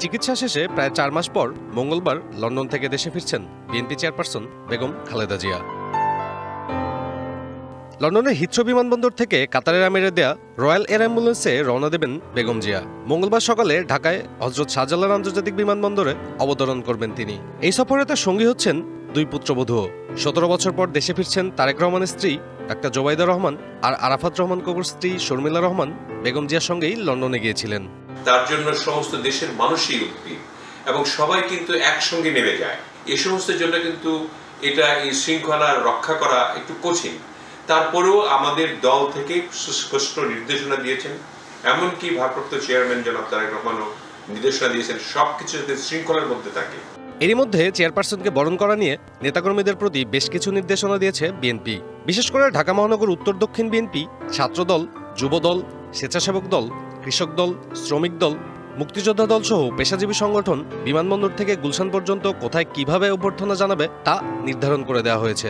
চিকিৎসা শেষে প্রায় ৪ মাস পর মঙ্গলবার লন্ডন থেকে দেশে ফিরছেন বিএনপি চেয়ারপারসন বেগম খালেদা জিয়া। লন্ডনের হিথ্রো বিমানবন্দর থেকে কাতারের আমিরে দেয়া রয়্যাল এয়ার অ্যাম্বুলেন্সে রওনা দেবেন বেগম জিয়া। মঙ্গলবার সকালে ঢাকায় হযরত শাহজালাল আন্তর্জাতিক বিমানবন্দরে অবতরণ করবেন তিনি। এই সফরে তার সঙ্গী হচ্ছেন 2 পুত্রবধূ। 17 বছর পর দেশে ফিরছেন তারেক রহমানের স্ত্রী ডাক্তার জোবাইদা রহমান আর আরাফাত রহমান কবুর স্ত্রী শর্মিলা রহমান বেগম জিয়ার সঙ্গেই লন্ডনে গিয়েছিলেন। তার জন্য সমস্ত দেশের মানুষই উদ্গ্রীব এবং সবাই কিন্তু একসঙ্গে নেমে যায়। এই সমস্তের জন্য কিন্তু এই শৃঙ্খলা রক্ষা করা একটু কঠিন। তারপরেও আমাদের দল থেকে সুস্পষ্ট নির্দেশনা দিয়েছেন, এমনকি ভারপ্রাপ্ত চেয়ারম্যান জনাব তারেক রহমানও নির্দেশনা দিয়েছেন সবকিছু যাতে শৃঙ্খলার মধ্যে থাকে। এরই মধ্যে চেয়ারপারসনকে বরণ করা নিয়ে নেতাকর্মীদের প্রতি বেশ কিছু নির্দেশনা দিয়েছে বিএনপি। বিশেষ করে ঢাকা মহানগর উত্তর দক্ষিণ বিএনপি, ছাত্রদল, যুবদল, স্বেচ্ছাসেবক দল, কৃষক দল, শ্রমিক দল, মুক্তিযোদ্ধা দল সহ পেশাজীবী সংগঠন বিমানবন্দর থেকে গুলশান পর্যন্ত কোথায় কিভাবে অভ্যর্থনা জানাবে তা নির্ধারণ করে দেওয়া হয়েছে।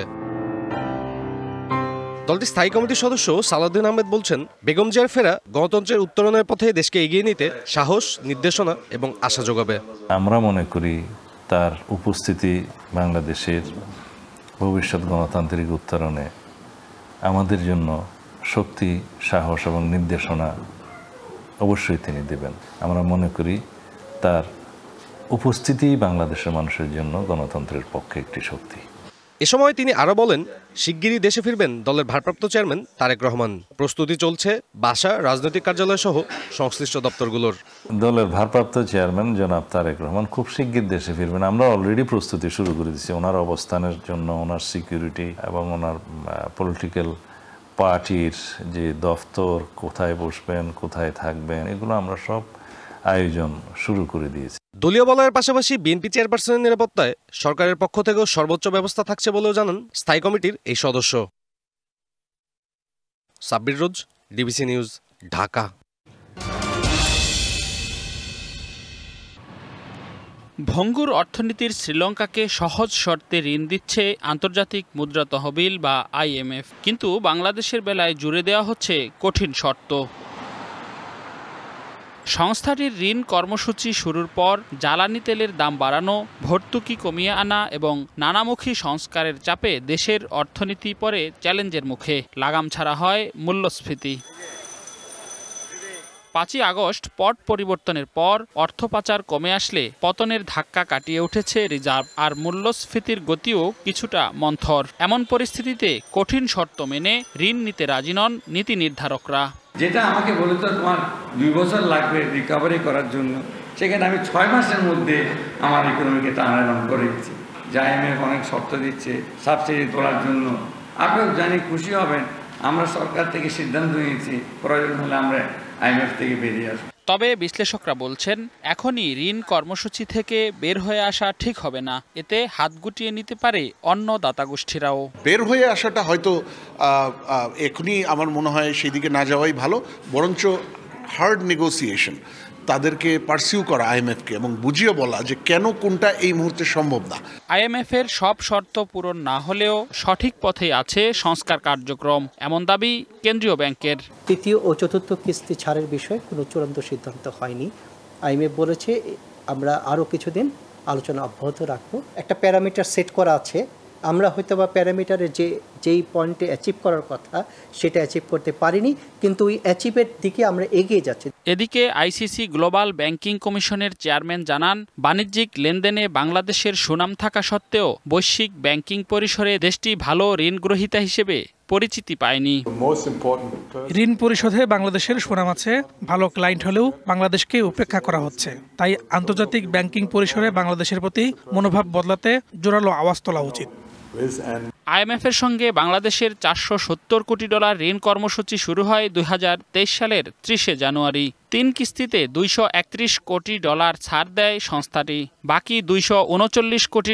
দলটির স্থায়ী কমিটির সদস্য সালাউদ্দিন আহমেদ বলছেন, বেগম জিয়ার ফেরা গণতন্ত্রের উত্তরণের পথে দেশকে এগিয়ে নিতে সাহস, নির্দেশনা এবং আশা যোগাবে। আমরা মনে করি তার উপস্থিতি বাংলাদেশের ভবিষ্যৎ গণতান্ত্রিক উত্তরণে আমাদের জন্য শক্তি, সাহস এবং নির্দেশনা অবশ্যই তিনি দেবেন। আমরা মনে করি তার উপস্থিতি বাংলাদেশের মানুষের জন্য গণতন্ত্রের পক্ষে একটি শক্তি। এ সময় তিনি আরও বলেন, শিগগিরই দেশে ফিরবেন দলের ভারপ্রাপ্ত চেয়ারম্যান তারেক রহমান। প্রস্তুতি চলছে বাসা, রাজনৈতিক কার্যালয় সহ সংশ্লিষ্ট দপ্তরগুলোর। দলের ভারপ্রাপ্ত চেয়ারম্যান জনাব তারেক রহমান খুব শিগগির দেশে ফিরবেন। আমরা অলরেডি প্রস্তুতি শুরু করে দিচ্ছি ওনার অবস্থানের জন্য, ওনার সিকিউরিটি এবং ওনার পলিটিক্যাল পার্টির যে দফতর, কোথায় বসবেন, কোথায় থাকবেন, এগুলো আমরা সব আয়োজন শুরু করে দিয়েছি। দলীয় বলয়ের পাশাপাশি বিএনপি চেয়ারপারসনের নিরাপত্তায় সরকারের পক্ষ থেকেও সর্বোচ্চ ব্যবস্থা থাকছে বলেও জানান স্থায়ী কমিটির এই সদস্য। সাব্বির রোজ, ডিবিসি নিউজ, ঢাকা। ভঙ্গুর অর্থনীতির শ্রীলঙ্কাকে সহজ শর্তে ঋণ দিচ্ছে আন্তর্জাতিক মুদ্রা তহবিল বা IMF, কিন্তু বাংলাদেশের বেলায় জুড়ে দেওয়া হচ্ছে কঠিন শর্ত। সংস্থাটির ঋণ কর্মসূচি শুরুর পর জ্বালানি তেলের দাম বাড়ানো, ভর্তুকি কমিয়ে আনা এবং নানামুখী সংস্কারের চাপে দেশের অর্থনীতি পড়ে চ্যালেঞ্জের মুখে। লাগাম ছাড়া হয় মূল্যস্ফীতি। 5ই আগস্ট পট পরিবর্তনের পর অর্থ পাচার কমে আসলে পতনের ধাক্কা কাটিয়ে উঠেছে রিজার্ভ, আর মূল্যস্ফীতির গতিও কিছুটা মন্থর। এমন পরিস্থিতিতে কঠিন শর্ত মেনে ঋণ নিতে রাজি নন নীতি নির্ধারকরা। যেটা আমাকে বলে তো তোমার 2 বছর লাগবে রিকভারি করার জন্য, সেখানে আমি 6 মাসের মধ্যে আমার ইকোনমিকে টার্নারাউন্ড করে দিচ্ছি। IMF অনেক শর্ত দিচ্ছে সাবসিডি তোলার জন্য। আপনিও জানি খুশি হবেন, আমরা সরকার থেকে সিদ্ধান্ত নিয়েছি প্রয়োজন হলে আমরা IMF থেকে বেরিয়ে আসবো। তবে বিশ্লেষকরা বলছেন, এখনই ঋণ কর্মসূচি থেকে বের হয়ে আসা ঠিক হবে না। এতে হাত গুটিয়ে নিতে পারে অন্য দাতাগোষ্ঠীরাও। বের হয়ে আসাটা হয়তো এখনই আমার মনে হয় সেই দিকে না যাওয়াই ভালো, বরঞ্চ হার্ড নেগোসিয়েশন, তাদেরকে পারসিউ করা IMF-কে এবং বুঝিয়ে বলা যে কেন কোনটা এই মুহূর্তে সম্ভব না। IMF-এর সব শর্ত পূরণ না হলেও সঠিক পথে আছে সংস্কার কার্যক্রম, এমন দাবি কেন্দ্রীয় ব্যাংকের। তৃতীয় ও চতুর্থ কিস্তি ছাড়ের বিষয়ে কোনো চূড়ান্ত সিদ্ধান্ত হয়নি। IMF বলেছে আমরা আরও কিছুদিন আলোচনা অব্যাহত রাখবো। একটা প্যারামিটার সেট করা আছে, আমরা হয়তো বা প্যারামিটারের যেই পয়েন্টে অ্যাচিভ করার কথা সেটা অ্যাচিভ করতে পারিনি, কিন্তু ওই অ্যাচিভের দিকে আমরা এগিয়ে যাচ্ছি। এদিকে ICC গ্লোবাল ব্যাংকিং কমিশনের চেয়ারম্যান জানান, বাণিজ্যিক লেনদেনে বাংলাদেশের সুনাম থাকা সত্ত্বেও বৈশ্বিক ব্যাংকিং পরিসরে দেশটি ভালো ঋণ গ্রহীতা হিসেবে পরিচিতি পায়নি। ঋণ পরিশোধে বাংলাদেশের সুনাম আছে, ভালো ক্লায়েন্ট হলেও বাংলাদেশকে উপেক্ষা করা হচ্ছে। তাই আন্তর্জাতিক ব্যাংকিং পরিসরে বাংলাদেশের প্রতি মনোভাব বদলাতে জোরালো আওয়াজ তোলা উচিত। IMF-এর সঙ্গে বাংলাদেশের $470 কোটি ঋণ কর্মসূচি শুরু হয় 2023 সালের 30 জানুয়ারি। 3 কিস্তিতে $231 কোটি ছাড় দেয় সংস্থাটি। বাকি $239 কোটি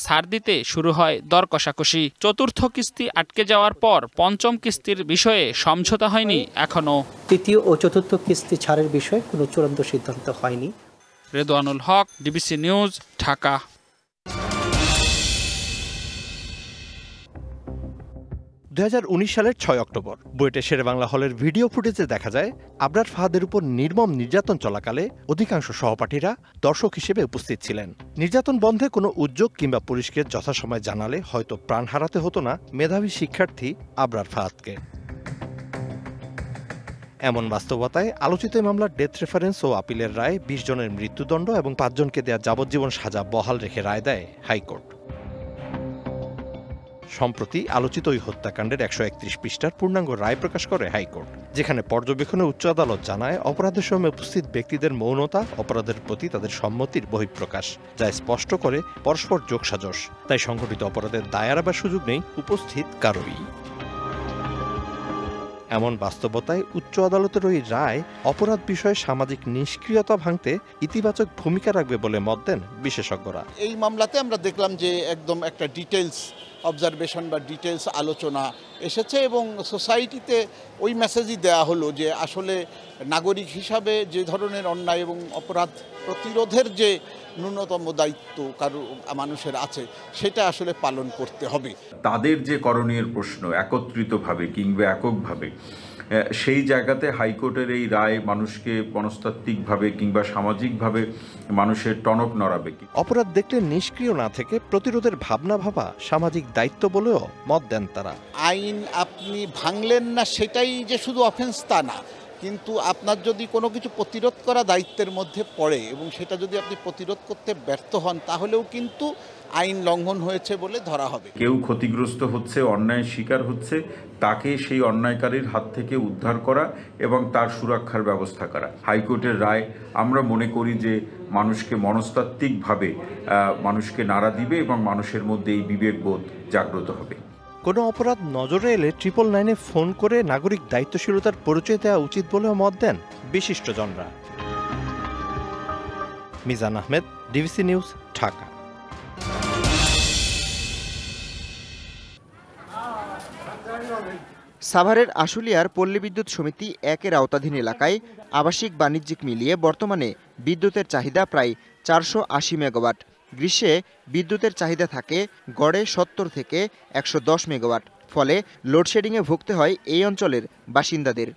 ছাড় দিতে শুরু হয় দর কষাকষি। চতুর্থ কিস্তি আটকে যাওয়ার পর পঞ্চম কিস্তির বিষয়ে সমঝোতা হয়নি এখনও। তৃতীয় ও চতুর্থ কিস্তি ছাড়ের বিষয়ে কোনো চূড়ান্ত সিদ্ধান্ত হয়নি। রেদওয়ানুল হক, ডিবিসি নিউজ, ঢাকা। 2019 সালের 6 অক্টোবর বুয়েটের শেরেবাংলা হলের ভিডিও ফুটেজে দেখা যায় আবরার ফাহাদের উপর নির্মম নির্যাতন চলাকালে অধিকাংশ সহপাঠীরা দর্শক হিসেবে উপস্থিত ছিলেন। নির্যাতন বন্ধে কোনো উদ্যোগ কিংবা পুলিশকে যথাসময়ে জানালে হয়তো প্রাণ হারাতে হতো না মেধাবী শিক্ষার্থী আবরার ফাহাদকে। এমন বাস্তবতায় আলোচিত মামলার ডেথ রেফারেন্স ও আপিলের রায় 20 জনের মৃত্যুদণ্ড এবং 5 জনকে দেয়া যাবজ্জীবন সাজা বহাল রেখে রায় দেয় হাইকোর্ট। সম্প্রতি আলোচিত ওই হত্যাকাণ্ডের 131 পৃষ্ঠার পূর্ণাঙ্গ রায় প্রকাশ করে হাইকোর্ট, যেখানে পর্যবেক্ষণে উচ্চ আদালত জানায় অপরাধের সময় উপস্থিত ব্যক্তিদের মৌনতা অপরাধের প্রতি তাদের সম্মতির বহিঃপ্রকাশ, যা স্পষ্ট করে পরস্পর যোগসাজশ। তাই সংঘটিত অপরাধের দায় এড়াবার সুযোগ নেই উপস্থিত কারোই। এমন বাস্তবতায় উচ্চ আদালতের ওই রায় অপরাধ বিষয়ে সামাজিক নিষ্ক্রিয়তা ভাঙতে ইতিবাচক ভূমিকা রাখবে বলে মত দেন বিশেষজ্ঞরা। এই মামলাতে আমরা দেখলাম যে একদম একটা ডিটেলস অবজারভেশন বা ডিটেলস আলোচনা এসেছে এবং সোসাইটিতে ওই মেসেজই দেয়া হলো যে আসলে নাগরিক হিসাবে যে ধরনের অন্যায় এবং অপরাধ প্রতিরোধের যে ন্যূনতম দায়িত্ব কারো মানুষের আছে সেটা আসলে পালন করতে হবে। তাদের যে করণীয় প্রশ্ন একত্রিতভাবে কিংবা এককভাবে, সেই জায়গাতে হাইকোর্টের এই রায় মানুষকে মনস্তাত্ত্বিকভাবে কিংবা সামাজিকভাবে মানুষের টনক নড়াবে। অপরাধ দেখলে নিষ্ক্রিয় না থেকে প্রতিরোধের ভাবনা ভাবা সামাজিক দায়িত্ব বলেও মত দেন তারা। আইন আপনি ভাঙলেন না সেটাই যে শুধু অফেন্স তা না, কিন্তু আপনার যদি কোনো কিছু প্রতিরোধ করা দায়িত্বের মধ্যে পড়ে এবং সেটা যদি আপনি প্রতিরোধ করতে ব্যর্থ হন তাহলেও কিন্তু আইন লঙ্ঘন হয়েছে বলে ধরা হবে। কেউ ক্ষতিগ্রস্ত হচ্ছে, অন্যায় শিকার হচ্ছে, তাকে সেই অন্যায়কারীর হাত থেকে উদ্ধার করা এবং তার সুরক্ষার ব্যবস্থা করা। হাইকোর্টের রায় আমরা মনে করি যে মানুষকে মনস্তাত্ত্বিকভাবে মানুষকে নাড়া দিবে এবং মানুষের মধ্যে এই বিবেকবোধ জাগ্রত হবে। কোনো অপরাধ নজরে এলে 999-এ ফোন করে নাগরিক দায়িত্বশীলতার পরিচয় দেওয়া উচিত বলেও মত দেন বিশিষ্টজনরা। Mizan Ahmed, DBC news, Dhaka. সাভারের আশুলিয়ার পল্লী বিদ্যুৎ সমিতি 1-এর আওতাধীন এলাকায় আবাসিক বাণিজ্যিক মিলিয়ে বর্তমানে বিদ্যুতের চাহিদা প্রায় 480 মেগাওয়াট। গ্রীষ্মে বিদ্যুতের চাহিদা থাকে গড়ে 70 থেকে 110 মেগাওয়াট। ফলে লোডশেডিংয়ে ভুগতে হয় এই অঞ্চলের বাসিন্দাদের।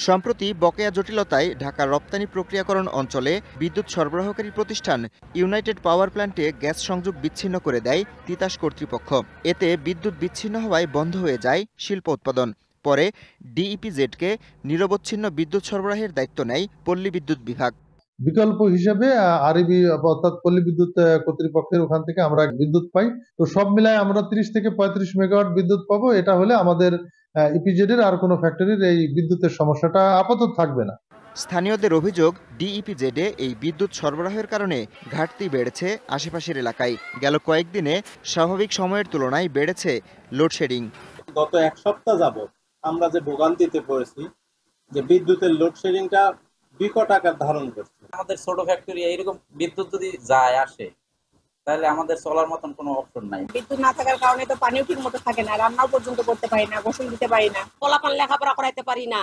সম্প্রতি বকেয়া জটিলতায় ঢাকার রপ্তানি প্রক্রিয়াকরণ অঞ্চলে বিদ্যুৎ সরবরাহকারী প্রতিষ্ঠান ইউনাইটেড পাওয়ার প্ল্যান্টে গ্যাস সংযোগ বিচ্ছিন্ন করে দেয় তিতাস কর্তৃপক্ষ। এতে বিদ্যুৎ বিচ্ছিন্ন হওয়ায় বন্ধ হয়ে যায় শিল্প উৎপাদন। পরে ডিইপিজেডকে নিরবচ্ছিন্ন বিদ্যুৎ সরবরাহের দায়িত্ব নেয় পল্লী বিদ্যুৎ বিভাগ। বিকল্প হিসেবে আরবি অর্থাৎ পল্লী বিদ্যুৎ কর্তৃপক্ষের ওখান থেকে আমরা বিদ্যুৎ পাই। তো সব মিলায় আমরা 30 থেকে 35 মেগাওয়াট বিদ্যুৎ পাবো। এটা হলে আমাদের ইপিজেডের আর কোনো ফ্যাক্টরির এই বিদ্যুতের সমস্যাটা আপাতত থাকবে না। স্থানীয়দের অভিযোগ, ডিইপিজেডে এই বিদ্যুৎ সরবরাহের কারণে ঘাটতি বেড়েছে আশেপাশের এলাকায়। গেল কয়েকদিনে স্বাভাবিক সময়ের তুলনায় বেড়েছে লোডশেডিং। গত এক সপ্তাহ যাবত আমরা যে ভোগান্তিতে পড়েছি, যে বিদ্যুতের লোডশেডিংটা বিকট আকার ধারণ করছে। আমাদের ছোট ফ্যাক্টরি এইরকম বিদ্যুৎ যদি যায় আসে তাহলে আমাদের চলার মতন কোনো অপশন নাই। বিদ্যুৎ না থাকার কারণে তো পানিও ঠিক মতো থাকে না, রান্নাও পর্যন্ত করতে পারি না, গোসল দিতে পারি না, পোলাপান লেখাপড়া করাইতে পারি না,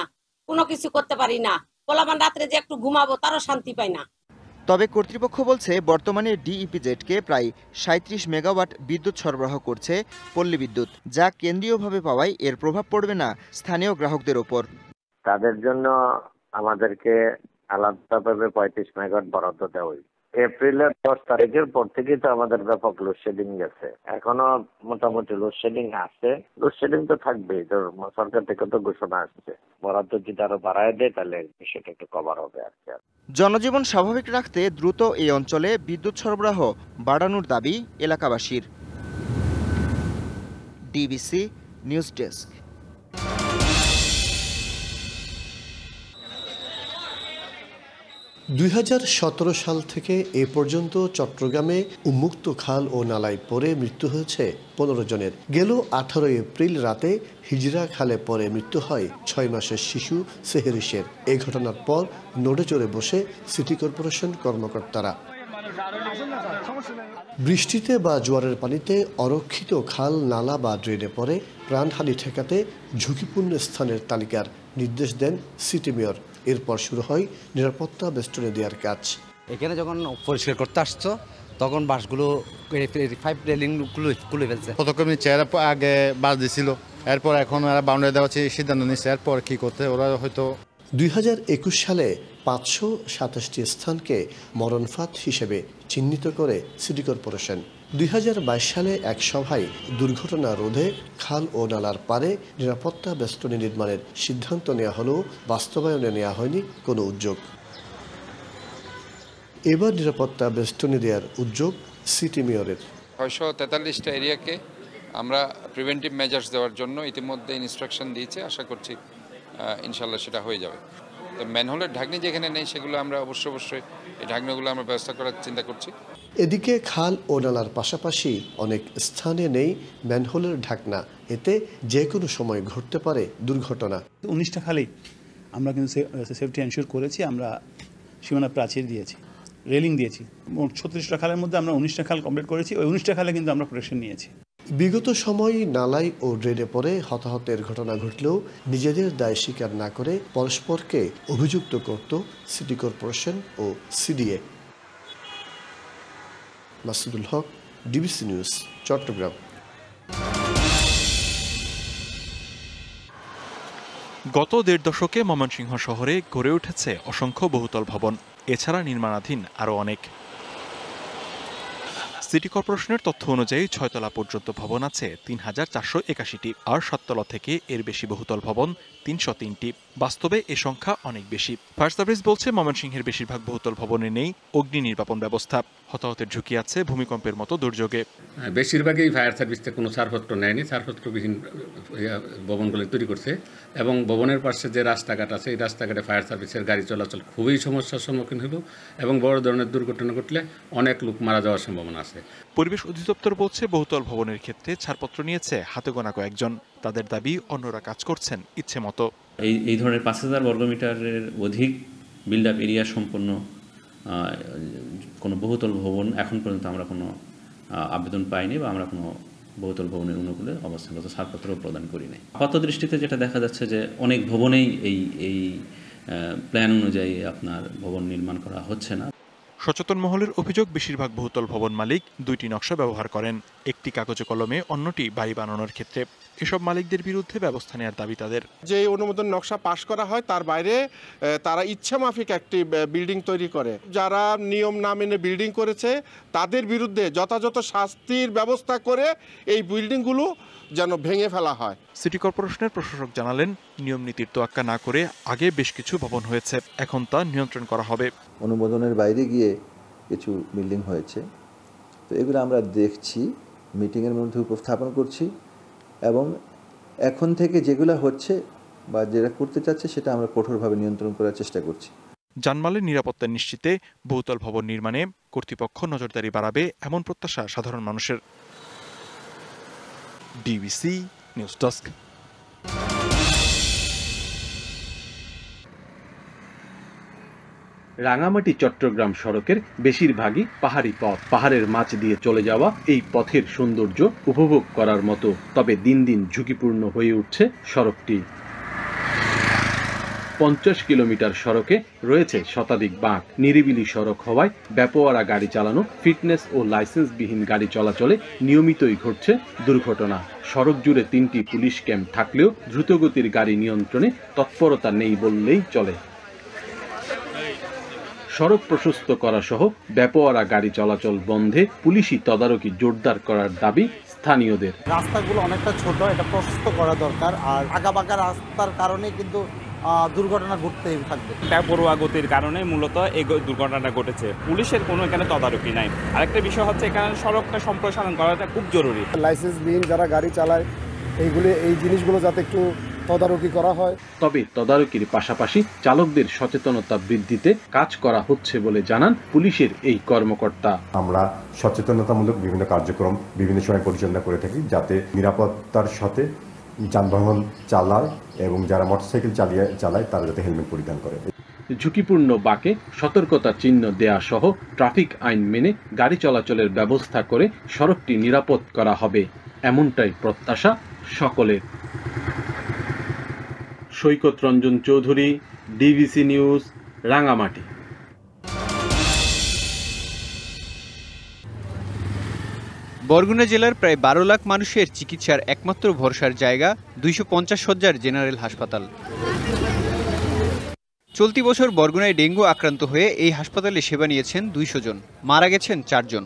কোনো কিছু করতে পারি না। পোলাপান রাত্রে যে একটু ঘুমাবো তারও শান্তি পাই না। তবে কর্তৃপক্ষ বলছে বর্তমানে ডিইপিজেডকে প্রায় 37 মেগাওয়াট বিদ্যুৎ সরবরাহ করছে পল্লী বিদ্যুৎ, যা কেন্দ্রীয়ভাবে পাওয়ায় এর প্রভাব পড়বে না স্থানীয় গ্রাহকদের ওপর। তাদের জন্য আমাদেরকে আলাদাভাবে 35 মেগাওয়াট বরাদ্দ দেওয়া হয়েছে। এপ্রিলের 10 তারিখের পর থেকেই তো আমাদের ব্যাপক লোডশেডিং গেছে। এখনো মোটামুটি লোডশেডিং আছে, লোডশেডিং তো থাকবেই। তো সরকার থেকে তো ঘোষণা আসছে, বরাদ্দ যদি আরো বাড়ায় দেয় তাহলে সেটা একটু কভার হবে আর কি। জনজীবন স্বাভাবিক রাখতে দ্রুত এই অঞ্চলে বিদ্যুৎ সরবরাহ বাড়ানোর দাবি এলাকাবাসীর। DBC news desk. দুই 2017 সাল থেকে এ পর্যন্ত চট্টগ্রামে উন্মুক্ত খাল ও নালায় পড়ে মৃত্যু হয়েছে 15 জনের। গেল 18 এপ্রিল রাতে হিজরা খালে পড়ে মৃত্যু হয় 6 মাসের শিশু সেহেরিসের। এই ঘটনার পর নড়ে চড়ে বসে সিটি কর্পোরেশন কর্মকর্তারা। বৃষ্টিতে বা জোয়ারের পানিতে অরক্ষিত খাল, নালা বা ড্রেনে পড়ে প্রাণহানি ঠেকাতে ঝুঁকিপূর্ণ স্থানের তালিকার নির্দেশ দেন সিটি মেয়র। এরপর শুরু হয় নিরাপত্তা বেষ্টনী দেওয়ার কাজ। এখানে যখন পরিষ্কার করতে আসছো তখন বাসগুলো 5 রেলিংগুলো খুলে ফেলছে। পদক্ষেপ নিচ্ছে, এরা আগে বাস দিছিল, এরপর এখন এরা বাউন্ডারি দেওয়ার সিদ্ধান্ত নিচ্ছে, এরপর কি করতে ওরা হয়তো। 2021 সালে 527টি স্থানকে মরণফাঁদ হিসেবে চিহ্নিত করে সিটি কর্পোরেশন। 2022 সালে এক সভায় দুর্ঘটনা রোধে খাল ও নালার পারে নিরাপত্তা বেষ্টনী নির্মাণের সিদ্ধান্ত নেওয়া হলেও বাস্তবায়নে নেওয়া হয়নি কোনো উদ্যোগ। এবার নিরাপত্তা বেষ্টনী দেওয়ার উদ্যোগ সিটি মেয়রের। 643টা এরিয়াকে আমরা প্রিভেন্টিভ মেজার্স দেওয়ার জন্য ইতিমধ্যে ইনস্ট্রাকশন দিয়েছে, আশা করছি ইনশাল্লাহ সেটা হয়ে যাবে। তো ম্যানহোলের ঢাকনি যেখানে নেই সেগুলো আমরা অবশ্যই এই ঢাকনিগুলো আমরা ব্যবস্থা করার চিন্তা করছি। এদিকে খাল ও নালার পাশাপাশি অনেক স্থানে নেই ম্যানহোলের ঢাকনা, এতে যে কোনো সময় ঘটতে পারে দুর্ঘটনা। 19টা খালেই আমরা কিন্তু সেফটি এনশিওর করেছি, আমরা সীমানা প্রাচীর দিয়েছি, রেলিং দিয়েছি। মোট 36টা খালের মধ্যে আমরা 19টা খাল কমপ্লিট করেছি, ওই 19টা খালে কিন্তু আমরা প্রোটেকশন নিয়েছি। বিগত সময় নালাই ও ড্রেনে পড়ে হতাহতের ঘটনা ঘটলেও নিজেদের দায় স্বীকার না করে পরস্পরকে অভিযুক্ত করত সিটি কর্পোরেশন ও সিডিএ। মাসুদুল হক, ডিবিসি নিউজ, চট্টগ্রাম। গত 1.5 দশকে ময়মনসিংহ শহরে গড়ে উঠেছে অসংখ্য বহুতল ভবন, এছাড়া নির্মাণাধীন আরও অনেক। সিটি কর্পোরেশনের তথ্য অনুযায়ী 6 তলা পর্যন্ত ভবন আছে 3481টি, আর 7 তলা থেকে এর বেশি বহুতল ভবন 303টি। বাস্তবে এ সংখ্যা অনেক বেশি। ফায়ার সার্ভিস বলছে ময়মনসিংহের বেশিরভাগ বহুতল ভবনে নেই অগ্নি নির্বাপন ব্যবস্থা। হতাহতের ঝুঁকি আছে ভূমিকম্পের মতো দুর্যোগে। বেশিরভাগই ফায়ার সার্ভিস থেকে কোনো ছাড়পত্র নেয়নি, ছাড়পত্রবিহীন ভবনগুলো তৈরি করছে, এবং ভবনের পাশে যে রাস্তাঘাট আছে এই রাস্তাঘাটে ফায়ার সার্ভিসের গাড়ি চলাচল খুবই সমস্যার সম্মুখীন হলো, এবং বড় ধরনের দুর্ঘটনা ঘটলে অনেক লোক মারা যাওয়ার সম্ভাবনা আছে। পরিবেশ অধিদপ্তর বলছে বহুতল ভবনের ক্ষেত্রে ছাড়পত্র নিয়েছে হাতে গোনা কয়েকজন। তাদের দাবি অন্যরা কাজ করছেন ইচ্ছে মতো। এই ধরনের 5000 বর্গমিটারের অধিক বিল্ড আপ এরিয়া সম্পন্ন কোনো বহুতল ভবন এখন পর্যন্ত আমরা কোনো আবেদন পাইনি, বা আমরা কোনো বহুতল ভবনের অনুকূলে অবস্থানগত ছাড়পত্র প্রদান করি নাই। আপাত দৃষ্টিতে যেটা দেখা যাচ্ছে যে অনেক ভবনেই এই প্ল্যান অনুযায়ী আপনার ভবন নির্মাণ করা হচ্ছে না। সচেতন মহলের অভিযোগ, বেশিরভাগ বহুতল ভবন মালিক 2টি নকশা ব্যবহার করেন, একটি কাগজে কলমে, অন্যটি বাড়ি বানানোর ক্ষেত্রে। এসব মালিকদের বিরুদ্ধে ব্যবস্থা নেওয়ার দাবি তাদের। যে অনুমোদন নকশা পাশ করা হয় তার বাইরে তারা ইচ্ছা মাফিক একটি বিল্ডিং তৈরি করে। যারা নিয়ম না মেনে বিল্ডিং করেছে তাদের বিরুদ্ধে যথাযথ শাস্তির ব্যবস্থা করে এই বিল্ডিংগুলো যেন ভেঙে ফেলা হয়। সিটি কর্পোরেশনের প্রশাসক জানালেন, নিয়ম নীতির তোয়াক্কা না করে আগে বেশ কিছু ভবন হয়েছে, এখন তা নিয়ন্ত্রণ করা হবে। অনুমোদনের বাইরে গিয়ে কিছু বিল্ডিং হয়েছে, তো এগুলো আমরা দেখছি, মিটিংয়ের মধ্যে উপস্থাপন করছি, এবং এখন থেকে যেগুলো হচ্ছে বা যেটা করতে চাচ্ছে সেটা আমরা কঠোরভাবে নিয়ন্ত্রণ করার চেষ্টা করছি। জানমালের নিরাপত্তা নিশ্চিতে বহুতল ভবন নির্মাণে কর্তৃপক্ষ নজরদারি বাড়াবে, এমন প্রত্যাশা সাধারণ মানুষের। DBC news desk. Rangamati Chittagong সড়কের বেশিরভাগই পাহাড়ি পথ। পাহাড়ের মাঝ দিয়ে চলে যাওয়া এই পথের সৌন্দর্য উপভোগ করার মতো, তবে দিন দিন ঝুঁকিপূর্ণ হয়ে উঠছে সড়কটি। 50 কিলোমিটার সড়কে রয়েছে শতাধিক বাঁক। নিরিবিলি সড়ক হওয়ায় বেপরোয়া গাড়ি চালানো, ফিটনেস ও লাইসেন্সবিহীন গাড়ি চলাচলে নিয়মিতই ঘটছে দুর্ঘটনা। সড়ক জুড়ে 3টি পুলিশ ক্যাম্প থাকলেও দ্রুতগতির গাড়ি নিয়ন্ত্রণে তৎপরতা নেই বললেই চলে। সড়ক প্রশস্ত করা সহ বেপরোয়া গাড়ি চলাচল বন্ধে পুলিশি তদারকি জোরদার করার দাবি স্থানীয়দের। রাস্তাগুলো অনেকটা ছোট, এটা প্রশস্ত করা দরকার, আর আঁকাবাঁকা রাস্তার কারণে কিন্তু দুর্ঘটনা ঘটতেই থাকবে। বেপরোয়া গতির কারণে মূলত এই দুর্ঘটনাটা ঘটেছে। পুলিশের কোনো এখানে তদারকি নাই। আরেকটা বিষয় হচ্ছে এখানে সড়কটা সম্প্রসারণ করাটা খুব জরুরি। লাইসেন্সবিহীন যারা গাড়ি চালায় এই জিনিসগুলো যাতে একটু তদারকি করা হয়। তবে তদারকির পাশাপাশি চালকদের সচেতনতা বৃদ্ধিতে কাজ করা হচ্ছে বলে জানান পুলিশের এই কর্মকর্তা। আমরা সচেতনতামূলক বিভিন্ন কার্যক্রম বিভিন্ন সময় পরিচালনা করে থাকি, যাতে নিরাপত্তার সাথে যানবাহন চালায় এবং যারা মোটরসাইকেল চালায় তারা যাতে হেলমেট পরিধান করে। ঝুঁকিপূর্ণ বাঁকে সতর্কতা চিহ্ন দেয়া সহ ট্রাফিক আইন মেনে গাড়ি চলাচলের ব্যবস্থা করে সড়কটি নিরাপদ করা হবে, এমনটাই প্রত্যাশা সকলের। সৈকত রঞ্জন চৌধুরী, ডিবিসি নিউজ, রাঙামাটি। বরগুনা জেলার প্রায় 12 লাখ মানুষের চিকিৎসার একমাত্র ভরসার জায়গা 250 শয্যার জেনারেল হাসপাতাল। চলতি বছর বরগুনায় ডেঙ্গু আক্রান্ত হয়ে এই হাসপাতালে সেবা নিয়েছেন 200 জন, মারা গেছেন 4 জন।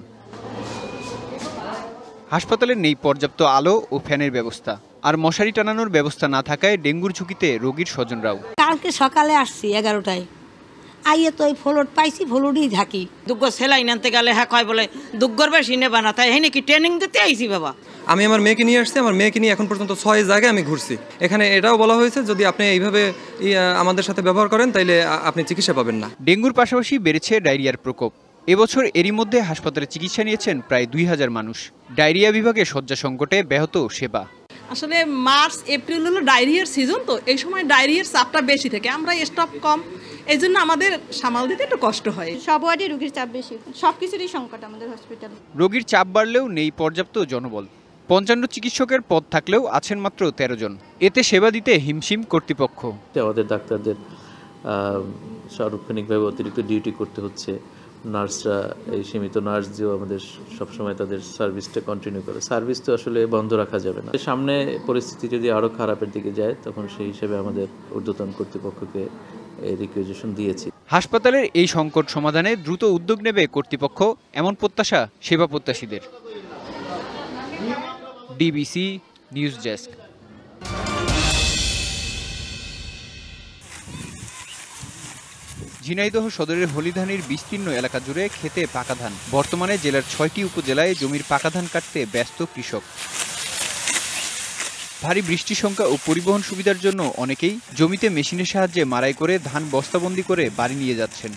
হাসপাতালে নেই পর্যাপ্ত আলো ও ফ্যানের ব্যবস্থা, আর মশারি টানানোর ব্যবস্থা না থাকায় ডেঙ্গুর ঝুঁকিতে রোগীর স্বজনরাও। কালকে সকালে আসছি 11টায়, আইয়ে তো ওই ফ্লোর পাইছি, ফ্লোরেই থাকি। দুগ্গর সেলাই আনতে গেলে হ্যাঁ কয় বলে দুগ্গর বেশি নেবা না, তাই নাকি ট্রেনিং দিতে আইছি বাবা। আমি আমার মেয়েকে নিয়ে আসছি, আমার মেয়েকে নিয়ে এখন পর্যন্ত 6 জায়গায় আমি ঘুরছি। এখানে এটাও বলা হয়েছে যদি আপনি এইভাবে আমাদের সাথে ব্যবহার করেন তাইলে আপনি চিকিৎসা পাবেন না। ডেঙ্গুর পাশাপাশি বেড়েছে ডায়রিয়ার প্রকোপ। এবছর এরই মধ্যে হাসপাতালে চিকিৎসা নিয়েছেন প্রায় 2000 মানুষ। ডায়রিয়া বিভাগে শয্যা সংকটে ব্যাহত সেবা। আসলে মার্চ এপ্রিল হলো ডায়রিয়ার সিজন, তো এই সময় ডায়রিয়ার চাপটা বেশি থাকে, আমরা স্টক কম, এই জন্য আমাদের সামাল দিতে একটু কষ্ট হয়। সব ওয়ার্ডে রোগীর চাপ বেশি, সব কিছুরই সংকট আমাদের হসপিটালে। রোগীর চাপ বাড়লেও নেই পর্যাপ্ত জনবল। 55 চিকিৎসকের পদ থাকলেও আছেন মাত্র 13 জন। এতে সেবা দিতে হিমশিম কর্তৃপক্ষ। আমাদের ডাক্তারদের সার্বক্ষণিকভাবে অতিরিক্ত ডিউটি করতে হচ্ছে। নার্সরা, এই সীমিত নার্স দিয়েও আমাদের সবসময় তাদের সার্ভিসটা কন্টিনিউ করে। সার্ভিস তো আসলে বন্ধ রাখা যাবে না। সামনে পরিস্থিতি যদি আরও খারাপের দিকে যায় তখন সেই হিসেবে আমাদের ঊর্ধ্বতন কর্তৃপক্ষকে এই রিকুইজিশন দিয়েছি। হাসপাতালের এই সংকট সমাধানে দ্রুত উদ্যোগ নেবে কর্তৃপক্ষ, এমন প্রত্যাশা সেবা প্রত্যাশীদের। DBC news desk. ঝিনাইদহ সদরের হলিধানির বিস্তীর্ণ এলাকা জুড়ে খেতে পাকা ধান। বর্তমানে জেলার 6টি উপজেলায় জমির পাকা ধান কাটতে ব্যস্ত কৃষক। ভারী বৃষ্টি সংখ্যা ও পরিবহন সুবিধার জন্য অনেকেই জমিতে মেশিনের সাহায্যে মাড়াই করে ধান বস্তাবন্দি করে বাড়ি নিয়ে যাচ্ছেন।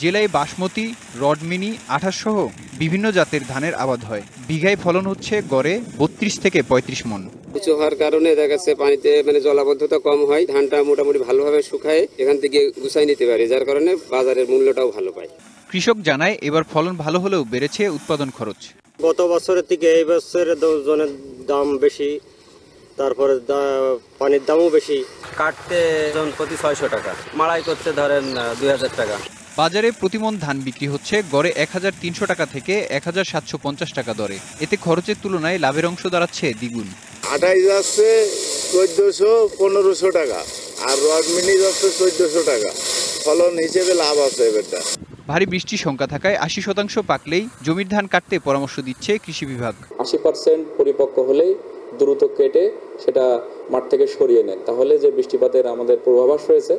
জেলায় বাসমতি, রডমিনি, 28 সহ বিভিন্ন জাতের ধানের আবাদ হয়। বিঘায় ফলন হচ্ছে গড়ে 32 থেকে 35 মণ। উঁচু হওয়ার কারণে দেখা যাচ্ছে পানিতে জলাবদ্ধতা কম হয়, ধানটা মোটামুটি ভালোভাবে শুকায় এখান থেকে গুছাই নিতে পারে, যার কারণে বাজারের মূল্যটাও ভালো পায়। কৃষক জানায় এবার ফলন ভালো হলেও বেড়েছে উৎপাদন খরচ। গত বছরের থেকে এই বছরে ওজনের দাম বেশি, তারপরে পানির দামও বেশি। কাটতে প্রতি 600 টাকা, মাড়াই করতে ধরেন 2000 টাকা। বাজারে প্রতিমণ ধান বিক্রি হচ্ছে গড়ে 1300 টাকা থেকে 1750 টাকা দরে। এতে খরচের তুলনায় লাভের অংশ দাঁড়াচ্ছে দ্বিগুণ। 28 যাচ্ছে 1400-1500 টাকা, আর রডমিনি যাচ্ছে 1400 টাকা। ফলন হিসেবে লাভ আছে এবারটা। ভারী বৃষ্টির সংখ্যা থাকায় 80% পাকলেই জমির ধান কাটতে পরামর্শ দিচ্ছে কৃষি বিভাগ। 80% পরিপক্ক হলেই দ্রুত কেটে সেটা মাঠ থেকে সরিয়ে নেন, তাহলে যে বৃষ্টিপাতের আমাদের পূর্বাভাস রয়েছে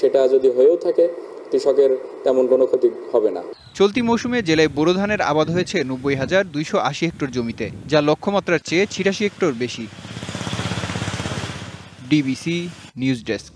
সেটা যদি হয়েও থাকে কৃষকের তেমন কোনো ক্ষতি হবে না। চলতি মৌসুমে জেলায় বোরো ধানের আবাদ হয়েছে 90,280 হেক্টর জমিতে, যা লক্ষ্যমাত্রার চেয়ে 86 হেক্টর বেশি। DBC news desk.